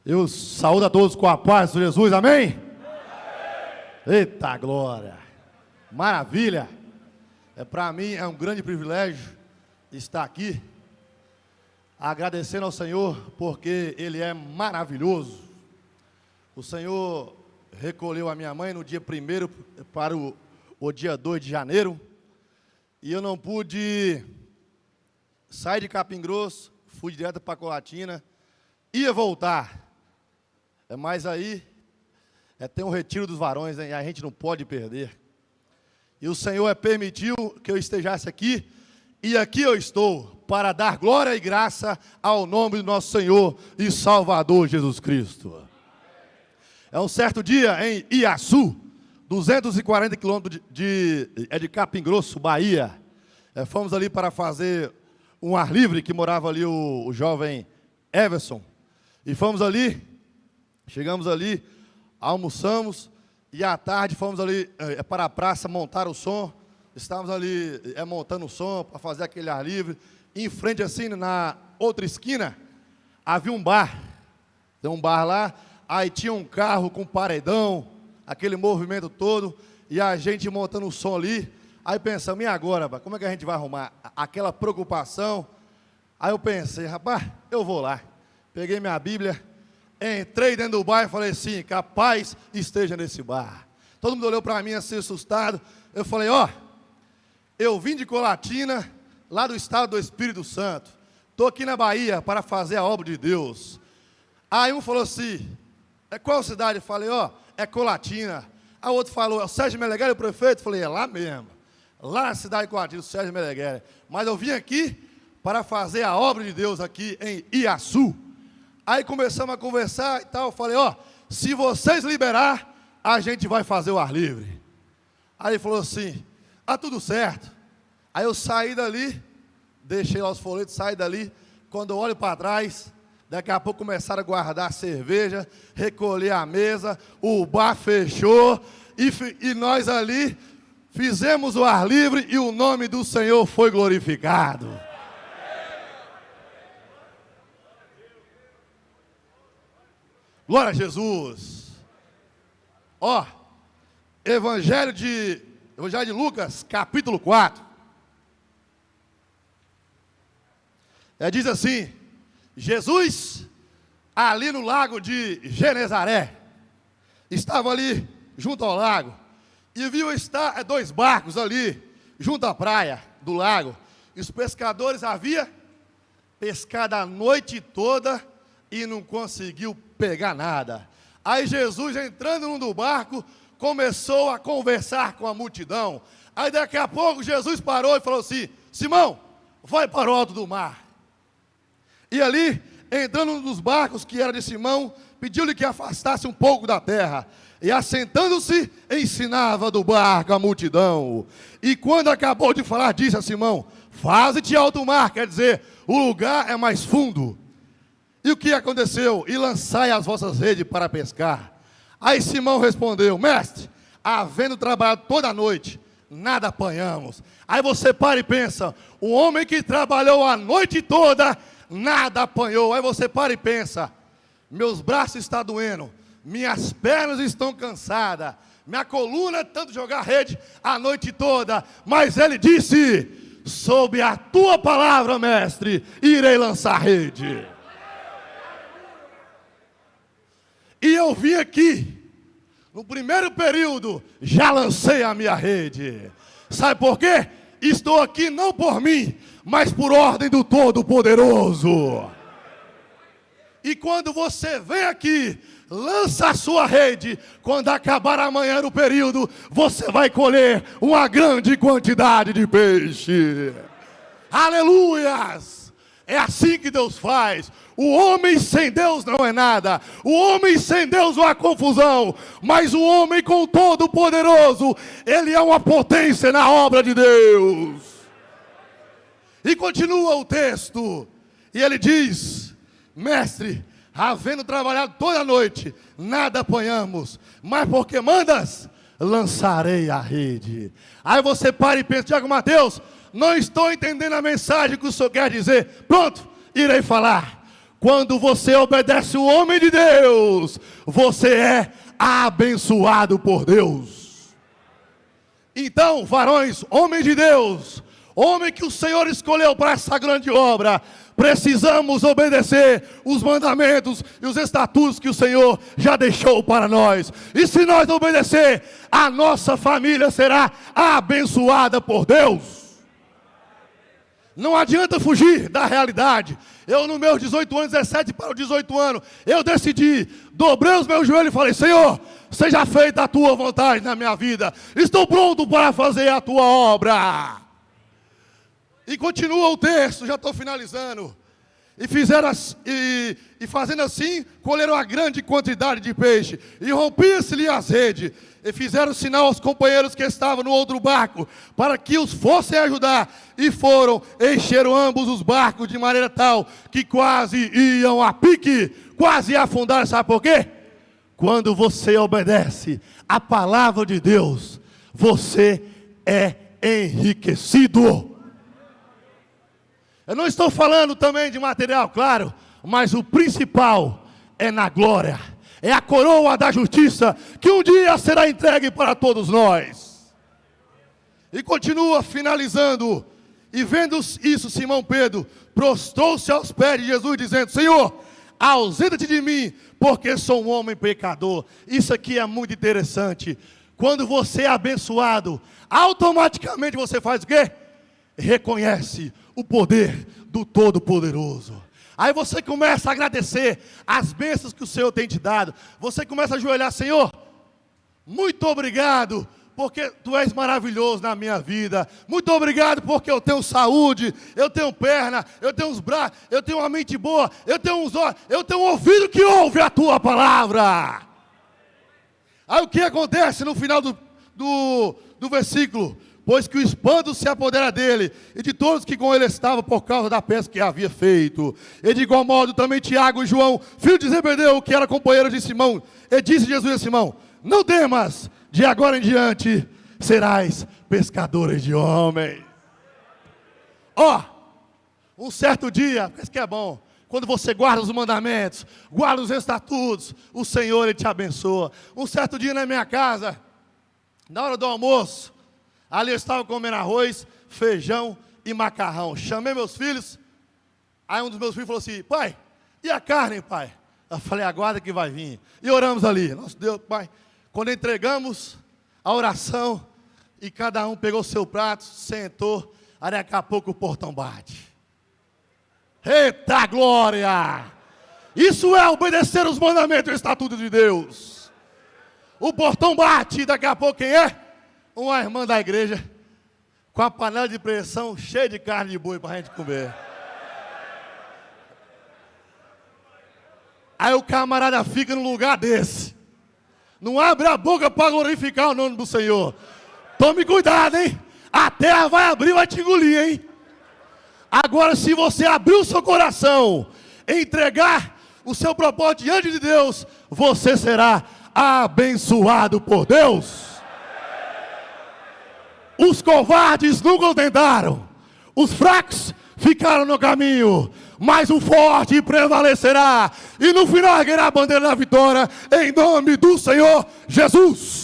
Eu saúdo a todos com a paz de Jesus, amém? Eita glória, maravilha. Para mim é um grande privilégio estar aqui, agradecendo ao Senhor, porque Ele é maravilhoso. O Senhor recolheu a minha mãe no dia 1º para o dia 2 de janeiro, e eu não pude sair de Capim Grosso, fui direto para Colatina, ia voltar, mas aí tem um retiro dos varões, e a gente não pode perder. E o Senhor permitiu que eu estejasse aqui, e aqui eu estou, para dar glória e graça ao nome do nosso Senhor e Salvador Jesus Cristo. É um certo dia em Iaçu, 240 quilômetros de Capim Grosso, Bahia. Fomos ali para fazer um ar livre, que morava ali o jovem Everson. E fomos ali, chegamos ali, almoçamos, e à tarde fomos ali para a praça montar o som. Estávamos ali montando o som para fazer aquele ar livre. Em frente assim, na outra esquina, havia um bar. Tem um bar lá, aí tinha um carro com paredão, aquele movimento todo, e a gente montando o som ali. Aí pensamos, e agora, como é que a gente vai arrumar? Aquela preocupação. Aí eu pensei, rapaz, eu vou lá. Peguei minha Bíblia, entrei dentro do bar e falei assim, capaz esteja nesse bar. Todo mundo olhou para mim assim, assustado. Eu falei, eu vim de Colatina, lá do estado do Espírito Santo. Estou aqui na Bahia para fazer a obra de Deus. Aí um falou assim, qual cidade? Eu falei, é Colatina. Aí o outro falou, é o Sérgio Meneghel, o prefeito? Eu falei, é lá mesmo. Lá na cidade de Colatina, o Sérgio Meneghel. Mas eu vim aqui para fazer a obra de Deus aqui em Iaçu. Aí começamos a conversar e tal. Eu falei, se vocês liberar, a gente vai fazer o ar livre. Aí ele falou assim, tudo certo. Aí eu saí dali, deixei lá os folhetos, saí dali. Quando eu olho para trás, daqui a pouco começaram a guardar cerveja, recolher a mesa, o bar fechou, e nós ali fizemos o ar livre e o nome do Senhor foi glorificado. Glória a Jesus. Evangelho de Lucas, capítulo 4. Diz assim, Jesus, ali no lago de Genezaré, estava ali junto ao lago, e viu estar 2 barcos ali, junto à praia do lago. E os pescadores haviam pescado a noite toda e não conseguiu pegar nada. Aí Jesus, entrando num do barco, começou a conversar com a multidão. Aí daqui a pouco Jesus parou e falou assim, Simão, vai para o alto do mar. E ali, entrando num dos barcos que era de Simão, pediu-lhe que afastasse um pouco da terra. E assentando-se, ensinava do barco a multidão. E quando acabou de falar, disse a Simão, faze-te alto mar, quer dizer, o lugar é mais fundo. E o que aconteceu? E lançai as vossas redes para pescar. Aí Simão respondeu, mestre, havendo trabalhado toda a noite, nada apanhamos. Aí você para e pensa, o homem que trabalhou a noite toda, nada apanhou. Aí você para e pensa, meus braços estão doendo, minhas pernas estão cansadas, minha coluna é tanto jogar rede a noite toda. Mas ele disse, sob a tua palavra, mestre, irei lançar rede. E eu vim aqui, no primeiro período, já lancei a minha rede. Sabe por quê? Estou aqui não por mim, mas por ordem do Todo-Poderoso. E quando você vem aqui, lança a sua rede, quando acabar amanhã no período, você vai colher uma grande quantidade de peixe. Aleluias! É assim que Deus faz. O homem sem Deus não é nada. O homem sem Deus é uma confusão. Mas o homem com o Todo-Poderoso, ele é uma potência na obra de Deus. E continua o texto. E ele diz, mestre, havendo trabalhado toda a noite, nada apanhamos. Mas porque mandas, lançarei a rede. Aí você para e pensa, Tiago Mateus, não estou entendendo a mensagem que o senhor quer dizer. Pronto, irei falar. Quando você obedece o homem de Deus, você é abençoado por Deus. Então, varões, homens de Deus, homem que o Senhor escolheu para essa grande obra, precisamos obedecer os mandamentos e os estatutos que o Senhor já deixou para nós. E se nós obedecer, a nossa família será abençoada por Deus. Não adianta fugir da realidade. Eu, nos meus 18 anos, 17 para os 18 anos, eu decidi, dobrei os meus joelhos e falei: Senhor, seja feita a tua vontade na minha vida. Estou pronto para fazer a tua obra. E continua o texto, já estou finalizando. E fazendo assim, colheram a grande quantidade de peixe, e rompia-se-lhe as redes, e fizeram sinal aos companheiros que estavam no outro barco, para que os fossem ajudar, e foram, encheram ambos os barcos, de maneira tal, que quase iam a pique, quase ia afundar. Sabe por quê? Quando você obedece a palavra de Deus, você é enriquecido. Eu não estou falando também de material, claro, mas o principal é na glória. É a coroa da justiça que um dia será entregue para todos nós. E continua finalizando. E vendo isso, Simão Pedro prostrou-se aos pés de Jesus, dizendo: Senhor, ausenta-te de mim, porque sou um homem pecador. Isso aqui é muito interessante. Quando você é abençoado, automaticamente você faz o quê? Reconhece o poder do Todo-Poderoso. Aí você começa a agradecer as bênçãos que o Senhor tem te dado. Você começa a ajoelhar: Senhor, muito obrigado, porque Tu és maravilhoso na minha vida. Muito obrigado porque eu tenho saúde, eu tenho perna, eu tenho os braços, eu tenho uma mente boa, eu tenho uns olhos, eu tenho um ouvido que ouve a Tua palavra. Aí o que acontece no final do versículo? Pois que o espanto se apodera dele e de todos que com ele estavam, por causa da pesca que havia feito. E de igual modo também Tiago e João, filho de Zebedeu, que era companheiro de Simão. E disse Jesus a Simão: não temas, de agora em diante serás pescadores de homens. Um certo dia, isso que é bom, quando você guarda os mandamentos, guarda os estatutos, o Senhor Ele te abençoa. Um certo dia na minha casa, na hora do almoço, ali eu estava comendo arroz, feijão e macarrão. Chamei meus filhos. Aí um dos meus filhos falou assim: pai, e a carne, pai? Eu falei: aguarda que vai vir. E oramos ali. Nosso Deus, pai. Quando entregamos a oração, e cada um pegou seu prato, sentou, aí daqui a pouco o portão bate. Eita glória! Isso é obedecer os mandamentos e estatutos de Deus. O portão bate, e daqui a pouco quem é? Uma irmã da igreja, com a panela de pressão cheia de carne de boi para a gente comer. Aí o camarada fica num lugar desse, não abre a boca para glorificar o nome do Senhor. Tome cuidado, hein? A terra vai abrir e vai te engolir, hein? Agora, se você abrir o seu coração, entregar o seu propósito diante de Deus, você será abençoado por Deus. Os covardes nunca tentaram, os fracos ficaram no caminho, mas o forte prevalecerá, e no final erguerá a bandeira da vitória, em nome do Senhor Jesus.